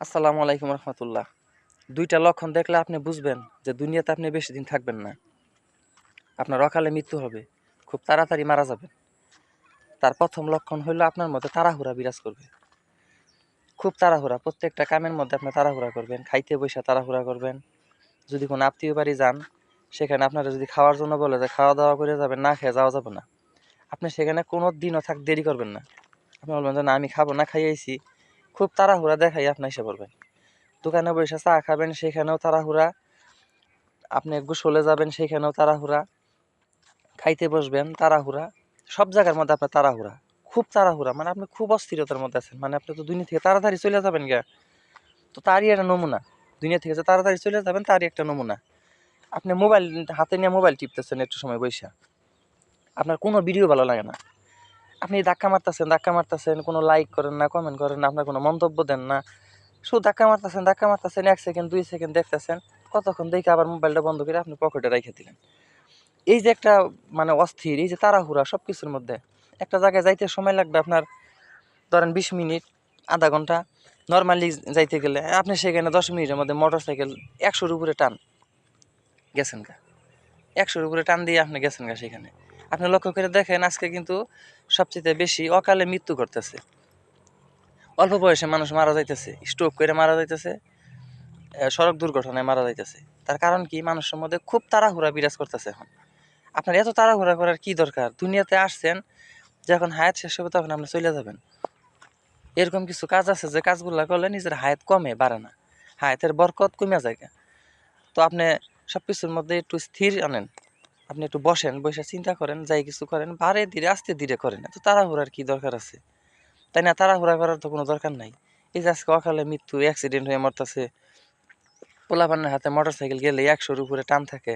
আসসালামু আলাইকুম রহমতুল্লাহ। দুইটা লক্ষণ দেখলে আপনি বুঝবেন যে দুনিয়াতে আপনি বেশি দিন থাকবেন না। আপনার অকালে মৃত্যু হবে, খুব তাড়াতাড়ি মারা যাবেন। তার প্রথম লক্ষণ হইল আপনার মধ্যে তাড়াহুড়া বিরাজ করবে, খুব তাড়াহুড়া। প্রত্যেকটা কামের মধ্যে আপনি তাড়াহুড়া করবেন, খাইতে বসে তাড়াহুড়া করবেন। যদি কোনো আত্মীয় বাড়ি যান, সেখানে আপনারা যদি খাওয়ার জন্য বলে যে খাওয়া দাওয়া করে যাবেন, না খেয়ে যাওয়া যাবে না। আপনি সেখানে কোনো দিনও দেরি করবেন না। আপনি বলবেন যে না, আমি খাবো না, খাইয়েছি। খুব তাড়াহুড়া দেখাই আপনি এসে বলবেন। দোকানে বসে চা খাবেন, সেখানেও তাড়াহুড়া। আপনি গোসলে যাবেন, সেখানেও তাড়াহুড়া। খাইতে বসবেন, তাড়াহুড়া। সব জায়গার মধ্যে আপনার তাড়াহুড়া, খুব তাড়াহুড়া। মানে আপনি খুব অস্থিরতার মধ্যে আছেন। মানে আপনি তো দুনিয়া থেকে তাড়াতাড়ি চলে যাবেন গা, তো তারই একটা নমুনা। দুনিয়া থেকে যে তাড়াতাড়ি চলে যাবেন তারই একটা নমুনা। আপনি মোবাইল হাতে নিয়ে মোবাইল টিপতেছেন একটু সময় বৈশা, আপনার কোনো ভিডিও ভালো লাগে না। আপনি ধাক্কা মারতেছেন, কোনো লাইক করেন না, কমেন্ট করেন না, আপনার কোনো মন্তব্য দেন না। শুধু ধাক্কা মারতেছেন, 1 সেকেন্ড 2 সেকেন্ড দেখতেছেন, কতক্ষণ দেখে আবার মোবাইলটা বন্ধ করে আপনি পকেটে রেখে দিলেন। এই যে একটা মানে অস্থির, এই যে তাড়াহুড়া সব কিছুর মধ্যে। একটা জায়গায় যাইতে সময় লাগবে আপনার ধরেন 20 মিনিট, আধা ঘন্টা। নর্মালি যাইতে গেলে আপনি সেখানে 10 মিনিটের মধ্যে মোটর সাইকেল 100-র উপরে টান গেছেন গা, 100-র উপরে টান দিয়ে আপনি গেছেন গা। সেখানে আপনি লক্ষ্য করে দেখেন, আজকে কিন্তু সবচেয়ে বেশি অকালে মৃত্যু করতেছে। অল্প বয়সে মানুষ মারা যাইতেছে, স্ট্রোক করে মারা যাইতেছে, সড়ক দুর্ঘটনায় মারা যাইতেছে। তার কারণ কি? মানুষের মধ্যে খুব তাড়াহুড়া বিরাজ করতেছে এখন। আপনার এত তাড়াহুড়া করার কি দরকার? দুনিয়াতে আসছেন, যখন হায়াত শেষ হবে তখন আপনি চলে যাবেন। এরকম কিছু কাজ আছে যে কাজগুলো করলে নিজের হায়াত কমে, বাড়ে না, হায়াতের বরকত কমে যায়। তো আপনি সব কিছুর মধ্যে একটু স্থির আনেন। আপনি একটু বসেন, বসে চিন্তা করেন, যাই কিছু করেন বারে ধীরে আস্তে ধীরে করেন। এত তাড়াহুড়ার কি দরকার আছে? তাই না? তাড়াহুড়া করার তো কোনো দরকার নাই। এই যে আজকে অকালে মৃত্যু, অ্যাক্সিডেন্ট হয়ে মরতেছে, পোলাপানের হাতে মোটর সাইকেল গেলে 100-র উপরে টান থাকে।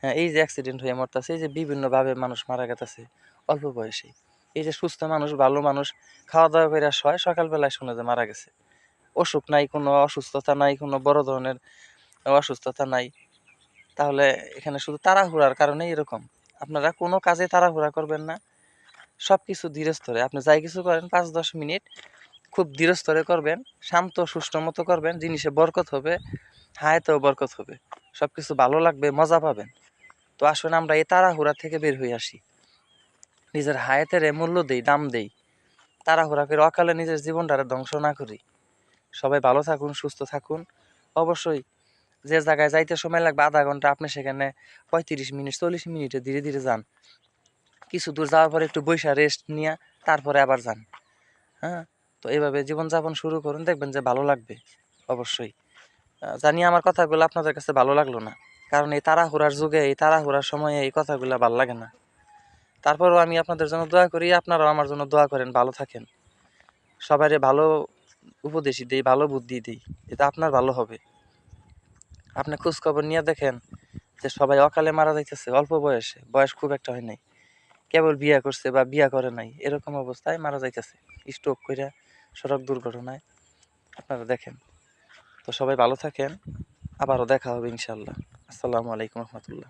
হ্যাঁ, এই যে অ্যাক্সিডেন্ট হয়ে মরতেছে, এই যে বিভিন্নভাবে মানুষ মারা গেছে অল্প বয়সে। এই যে সুস্থ মানুষ, ভালো মানুষ খাওয়া দাওয়া করে শয়, সকালবেলায় শুনে যে মারা গেছে। অসুখ নাই, কোনো অসুস্থতা নাই, কোনো বড় ধরনের অসুস্থতা নাই। তাহলে এখানে শুধু তাড়াহুড়ার কারণে এরকম। আপনারা কোনো কাজে তাড়াহুড়া করবেন না, সব কিছু ধীরে স্থিরে। আপনি যাই কিছু করেন 5-10 মিনিট খুব ধীরে স্থিরে করবেন, শান্ত সুষ্ঠ মতো করবেন। জিনিসে বরকত হবে, হায়াতেও বরকত হবে, সব কিছু ভালো লাগবে, মজা পাবেন। তো আসলে আমরা এই তাড়াহুড়া থেকে বের হয়ে আসি, নিজের হায়াতের মূল্য দেই, দাম দেই। তাড়াহুড়া করে অকালে নিজের জীবনটারে ধ্বংস না করি। সবাই ভালো থাকুন, সুস্থ থাকুন। অবশ্যই যে জায়গায় যাইতে সময় লাগবে আধা ঘন্টা, আপনি সেখানে 35 মিনিট 40 মিনিটে ধীরে ধীরে যান। কিছু দূর যাওয়ার পরে একটু বৈশা রেস্ট নিয়ে তারপরে আবার যান। হ্যাঁ, তো এইভাবে জীবনযাপন শুরু করুন, দেখবেন যে ভালো লাগবে। অবশ্যই জানি আমার কথাগুলো আপনাদের কাছে ভালো লাগলো না, কারণ এই তাড়াহুড়ার যুগে, এই তাড়াহুড়ার সময়ে এই কথাগুলো ভালো লাগে না। তারপরও আমি আপনাদের জন্য দোয়া করি, আপনারাও আমার জন্য দোয়া করেন, ভালো থাকেন। সবাইরে ভালো উপদেশই দিই, ভালো বুদ্ধি দিই, এটা আপনার ভালো হবে। আপনি খোঁজ খবর নিয়ে দেখেন যে সবাই অকালে মারা যাইতেছে অল্প বয়সে, বয়স খুব একটা হয় নাই, কেবল বিয়া করছে বা বিয়া করে নাই, এরকম অবস্থায় মারা যাইতেছে স্ট্রোক কইরা, সড়ক দুর্ঘটনায়। আপনারা দেখেন। তো সবাই ভালো থাকেন, আবারও দেখা হবে ইনশাল্লাহ। আসসালামু আলাইকুম রহমতুল্লাহ।